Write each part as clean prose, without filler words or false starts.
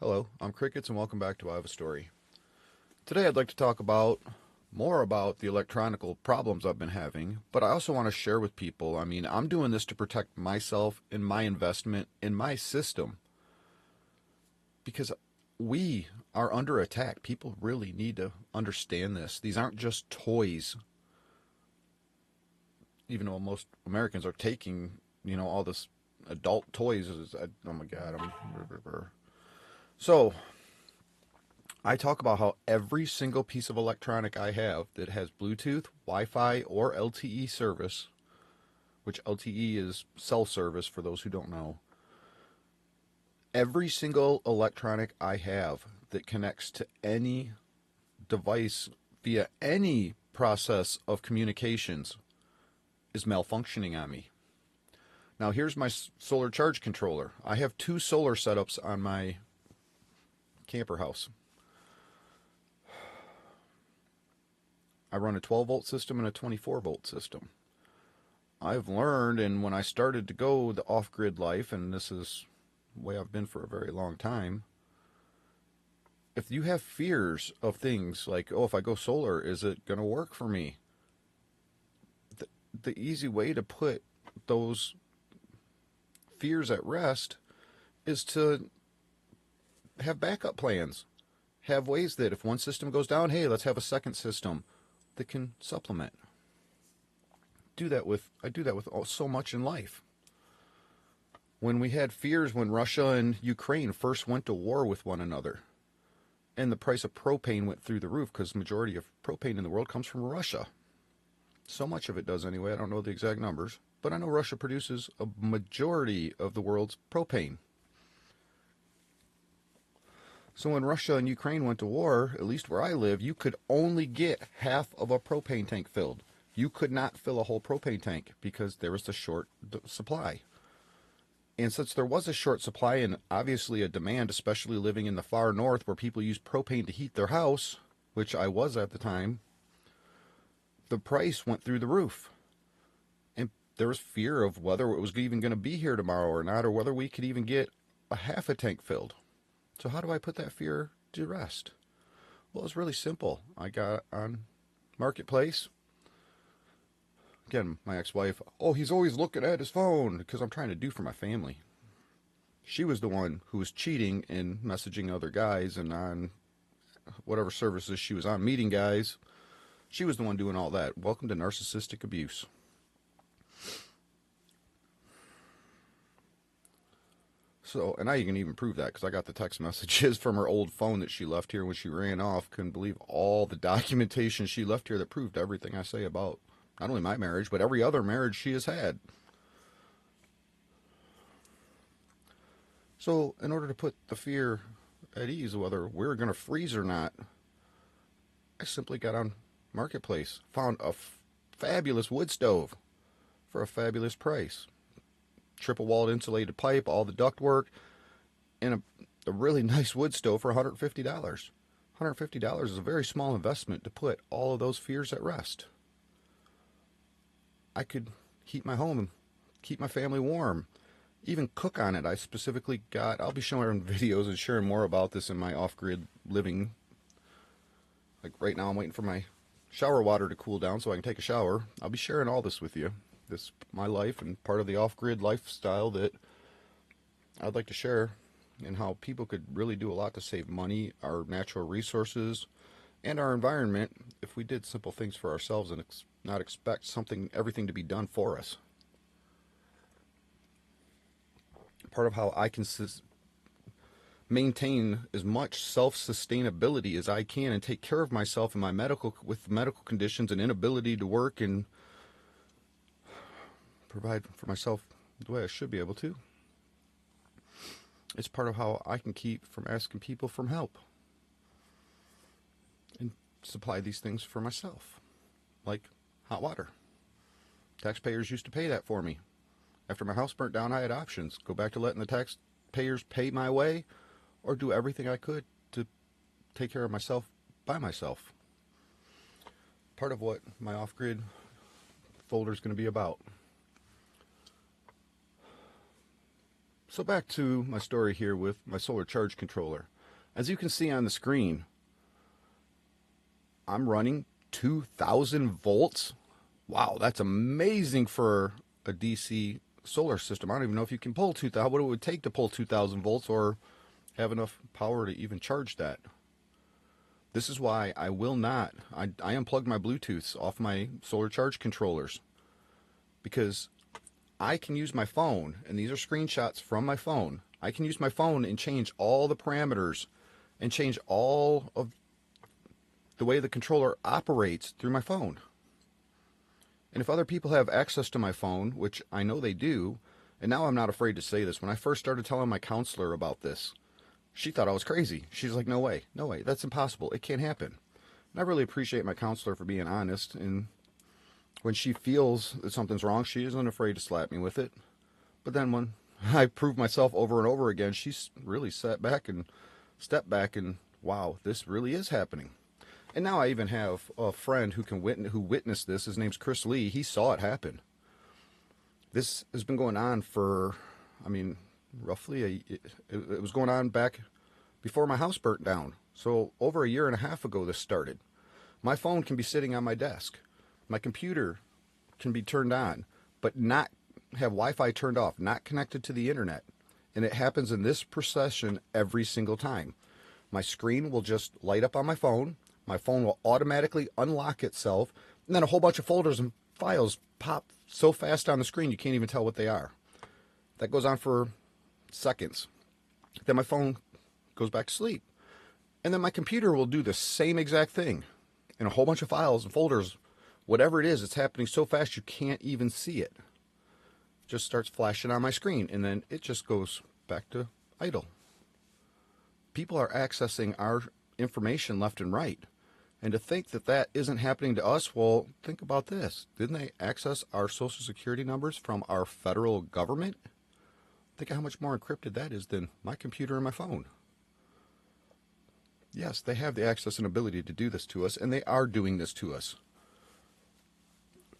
Hello, I'm Crickets and welcome back to I Have a Story. Today I'd like to talk about more about the electronical problems I've been having, but I also want to share with people, I'm doing this to protect myself and my investment in my system because we are under attack. People really need to understand this. These aren't just toys, even though most Americans are taking, all this adult toys. Oh my God. So, I talk about how every single piece of electronic I have that has Bluetooth, Wi-Fi, or LTE service, which LTE is cell service for those who don't know, every single electronic I have that connects to any device via any process of communications is malfunctioning on me. Now here's my solar charge controller. I have two solar setups on my camper house. I run a 12 volt system and a 24 volt system. I've learned, and when I started to go the off-grid life, and this is the way I've been for a very long time, if you have fears of things like, oh, if I go solar, is it going to work for me? The easy way to put those fears at rest is to have backup plans. Have ways that if one system goes down, hey, let's have a second system that can supplement. I do that with so much in life. When we had fears when Russia and Ukraine first went to war with one another, and the price of propane went through the roof because the majority of propane in the world comes from Russia. So much of it does anyway. I don't know the exact numbers, but I know Russia produces a majority of the world's propane. So when Russia and Ukraine went to war, at least where I live, you could only get half of a propane tank filled. You could not fill a whole propane tank because there was a short supply. And since there was a short supply and obviously a demand, especially living in the far north where people use propane to heat their house, which I was at the time, the price went through the roof. And there was fear of whether it was even going to be here tomorrow or not, or whether we could even get a half a tank filled. So how do I put that fear to rest? Well, it's really simple. I got on Marketplace. Again, my ex-wife, oh, he's always looking at his phone because I'm trying to do for my family. She was the one who was cheating and messaging other guys and on whatever services she was on, meeting guys. She was the one doing all that. Welcome to narcissistic abuse. So, and I can even prove that because I got the text messages from her old phone that she left here when she ran off. Couldn't believe all the documentation she left here that proved everything I say about not only my marriage, but every other marriage she has had. So, in order to put the fear at ease, whether we're going to freeze or not, I simply got on Marketplace, found a fabulous wood stove for a fabulous price. Triple walled insulated pipe, all the ductwork, and a really nice wood stove for $150. $150 is a very small investment to put all of those fears at rest. I could heat my home and keep my family warm, even cook on it. I specifically I'll be showing videos and sharing more about this in my off-grid living. Like right now I'm waiting for my shower water to cool down so I can take a shower. I'll be sharing all this with you. This my life and part of the off-grid lifestyle that I'd like to share, and how people could really do a lot to save money, our natural resources, and our environment if we did simple things for ourselves and not expect everything to be done for us. Part of how I can maintain as much self-sustainability as I can and take care of myself and with medical conditions and inability to work and provide for myself the way I should be able to. It's part of how I can keep from asking people for help and supply these things for myself, like hot water. Taxpayers used to pay that for me. After my house burnt down, I had options. Go back to letting the taxpayers pay my way, or do everything I could to take care of myself by myself. Part of what my off-grid folder is going to be about. So back to my story here with my solar charge controller. As you can see on the screen, I'm running 2,000 volts. Wow, that's amazing for a DC solar system. I don't even know if you can pull 2,000, what it would take to pull 2,000 volts or have enough power to even charge that. This is why I will not, I unplugged my Bluetooths off my solar charge controllers, because I can use my phone, and these are screenshots from my phone. I can use my phone and change all the parameters and change all of the way the controller operates through my phone. And if other people have access to my phone, which I know they do, and now I'm not afraid to say this, when I first started telling my counselor about this, she thought I was crazy. She's like, no way, that's impossible. It can't happen. And I really appreciate my counselor for being honest, and when she feels that something's wrong, she isn't afraid to slap me with it. But then when I prove myself over and over again, she's really stepped back and wow, this really is happening. And now I even have a friend who witnessed this. His name's Chris Lee. He saw it happen. This has been going on for, roughly it was going on back before my house burnt down. So over a year and a half ago this started. My phone can be sitting on my desk. My computer can be turned on, but not have Wi-Fi turned off, not connected to the internet. And it happens in this procession every single time. My screen will just light up on my phone. My phone will automatically unlock itself, and then a whole bunch of folders and files pop so fast on the screen you can't even tell what they are. That goes on for seconds. Then my phone goes back to sleep. And then my computer will do the same exact thing. And a whole bunch of files and folders, whatever it is, it's happening so fast you can't even see it. Just starts flashing on my screen, and then it just goes back to idle. People are accessing our information left and right. And to think that that isn't happening to us, well, think about this. Didn't they access our social security numbers from our federal government? Think of how much more encrypted that is than my computer and my phone. Yes, they have the access and ability to do this to us, and they are doing this to us.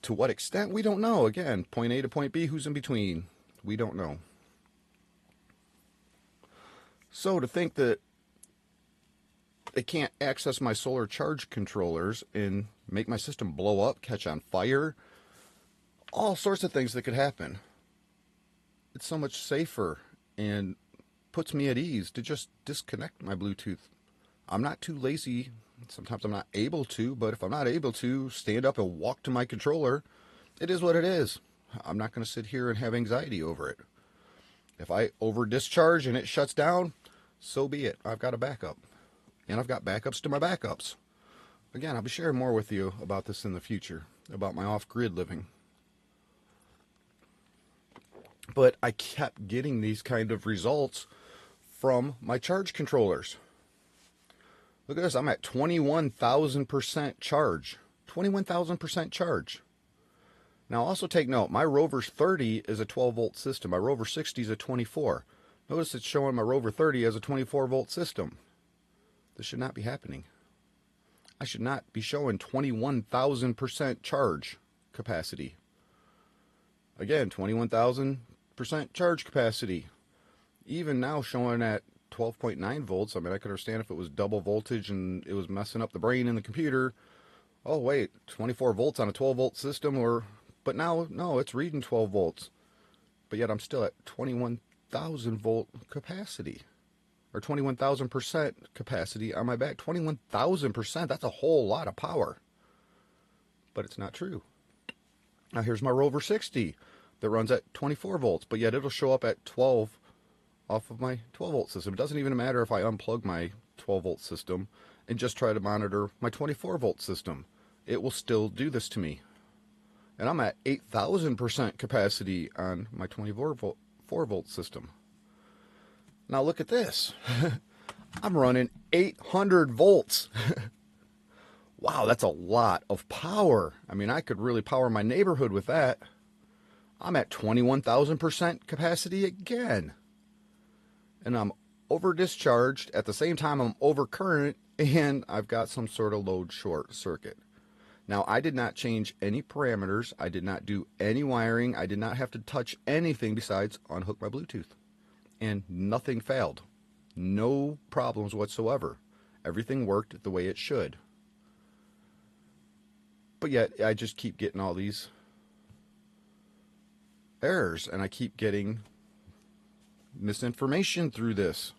To what extent, we don't know. Again, point A to point B, who's in between? We don't know. So to think that they can't access my solar charge controllers and make my system blow up, catch on fire, all sorts of things that could happen. It's so much safer and puts me at ease to just disconnect my Bluetooth. I'm not too lazy. Sometimes I'm not able to, but if I'm not able to stand up and walk to my controller, it is what it is. I'm not going to sit here and have anxiety over it. If I over discharge and it shuts down, so be it. I've got a backup. And I've got backups to my backups. Again, I'll be sharing more with you about this in the future, about my off-grid living. But I kept getting these kind of results from my charge controllers. Look at this, I'm at 21,000% charge. 21,000% charge. Now also take note, my Rover 30 is a 12 volt system. My Rover 60 is a 24. Notice it's showing my Rover 30 as a 24 volt system. This should not be happening. I should not be showing 21,000% charge capacity. Again, 21,000% charge capacity. Even now showing at 12.9 volts. I mean, I could understand if it was double voltage and it was messing up the brain in the computer. Oh wait, 24 volts on a 12 volt system, but now, no, it's reading 12 volts. But yet I'm still at 21,000 volt capacity. Or 21,000% capacity on my back. 21,000%, that's a whole lot of power. But it's not true. Now here's my Rover 60 that runs at 24 volts, but yet it'll show up at 12 off of my 12 volt system. It doesn't even matter if I unplug my 12 volt system and just try to monitor my 24 volt system. It will still do this to me. And I'm at 8,000% capacity on my 24 volt system. Now look at this. I'm running 800 volts. Wow, that's a lot of power. I mean, I could really power my neighborhood with that. I'm at 21,000% capacity again. And I'm over discharged. At the same time, I'm over current, and I've got some sort of load short circuit. Now, I did not change any parameters. I did not do any wiring. I did not have to touch anything besides unhook my Bluetooth. and nothing failed. No problems whatsoever. Everything worked the way it should. But yet, I just keep getting all these errors, and I keep getting misinformation through this.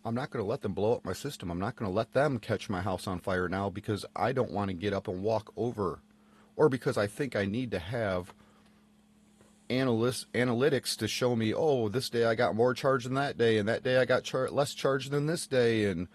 I'm not going to let them blow up my system. I'm not going to let them catch my house on fire now because I don't want to get up and walk over, or because I think I need to have analytics to show me, oh, this day I got more charge than that day, and that day I got less charge than this day, and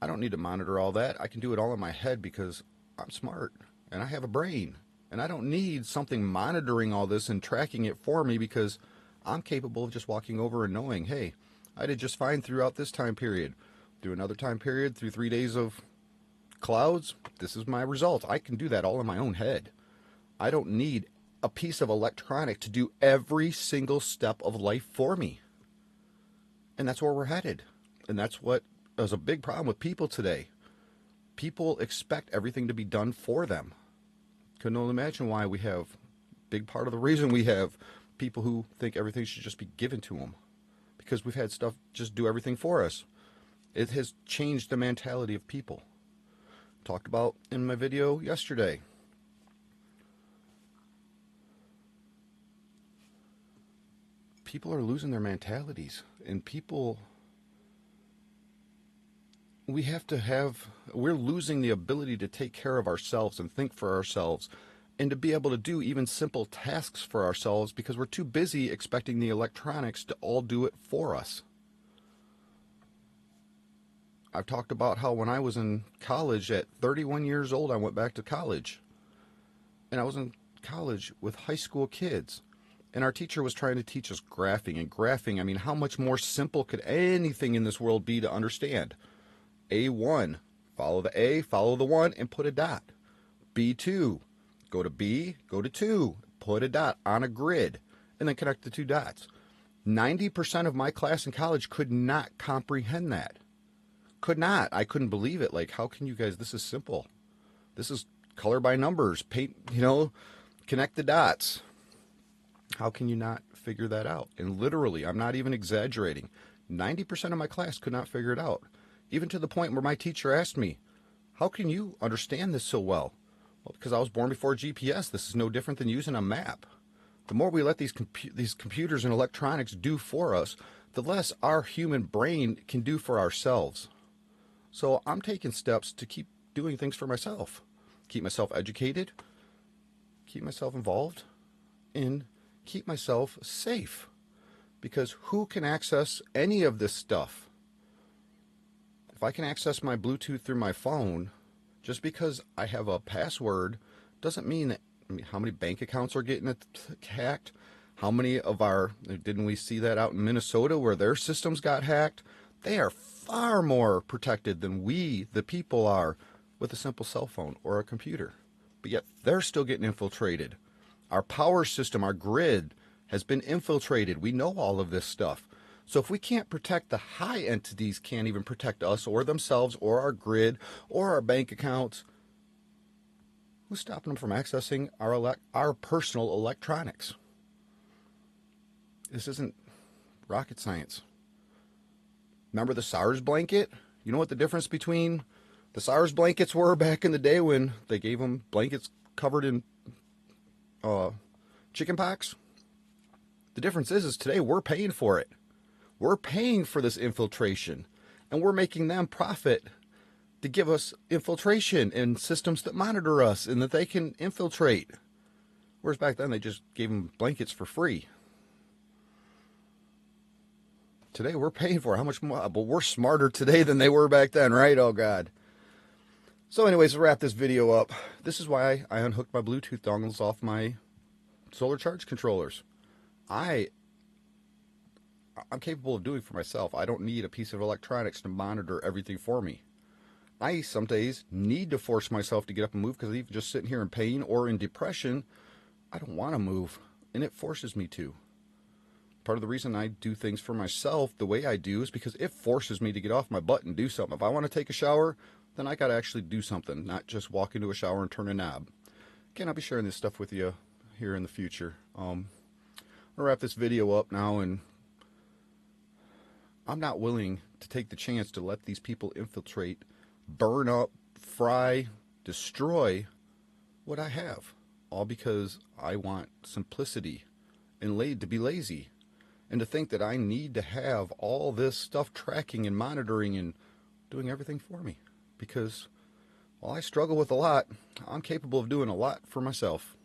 I don't need to monitor all that. I can do it all in my head because I'm smart and I have a brain, and I don't need something monitoring all this and tracking it for me because I'm capable of just walking over and knowing, hey, I did just fine throughout this time period. Through another time period, through 3 days of clouds, this is my result. I can do that all in my own head. I don't need a piece of electronic to do every single step of life for me. And that's where we're headed. And that's what is a big problem with people today. People expect everything to be done for them. Couldn't only imagine why we have, big part of the reason we have people who think everything should just be given to them. Because we've had stuff just do everything for us. It has changed the mentality of people. Talked about in my video yesterday. People are losing their mentalities, and we're losing the ability to take care of ourselves and think for ourselves, and to be able to do even simple tasks for ourselves because we're too busy expecting the electronics to all do it for us. I've talked about how when I was in college at 31 years old, I went back to college. And I was in college with high school kids. And our teacher was trying to teach us graphing. And graphing, I mean, how much more simple could anything in this world be to understand? A1, follow the A, follow the 1, and put a dot. B2, go to B, go to 2, put a dot on a grid, and then connect the 2 dots. 90% of my class in college could not comprehend that. Could not. I couldn't believe it. Like, how can you guys, this is simple. This is color by numbers, paint, connect the dots. How can you not figure that out? And literally, I'm not even exaggerating, 90% of my class could not figure it out. Even to the point where my teacher asked me, how can you understand this so well? Well, because I was born before GPS. This is no different than using a map. The more we let these computers and electronics do for us, the less our human brain can do for ourselves. So I'm taking steps to keep doing things for myself. Keep myself educated, keep myself involved, and keep myself safe. Because who can access any of this stuff? If I can access my Bluetooth through my phone, just because I have a password doesn't mean that, how many bank accounts are getting hacked? How many of didn't we see that out in Minnesota where their systems got hacked? They are far more protected than we, the people, are with a simple cell phone or a computer. But yet they're still getting infiltrated. Our power system, our grid, has been infiltrated. We know all of this stuff. So if we can't protect, the high entities can't even protect us or themselves or our grid or our bank accounts, who's stopping them from accessing our personal electronics? This isn't rocket science. Remember the SARS blanket? You know what the difference between the SARS blankets were back in the day when they gave them blankets covered in chicken pox? The difference is today we're paying for it. We're paying for this infiltration, and we're making them profit to give us infiltration and systems that monitor us and that they can infiltrate. Whereas back then they just gave them blankets for free. Today we're paying for it. How much more? But we're smarter today than they were back then, right? Oh, God. So anyways, to wrap this video up, this is why I unhooked my Bluetooth dongles off my solar charge controllers. I'm capable of doing for myself. I don't need a piece of electronics to monitor everything for me. I some days need to force myself to get up and move because even just sitting here in pain or in depression, I don't want to move, and it forces me to. Part of the reason I do things for myself the way I do is because it forces me to get off my butt and do something. If I want to take a shower, then I got to actually do something, not just walk into a shower and turn a knob. Again, I'll be sharing this stuff with you here in the future. I'll wrap this video up now, and I'm not willing to take the chance to let these people infiltrate, burn up, fry, destroy what I have, all because I want simplicity and to be lazy, and to think that I need to have all this stuff tracking and monitoring and doing everything for me. Because while I struggle with a lot, I'm capable of doing a lot for myself.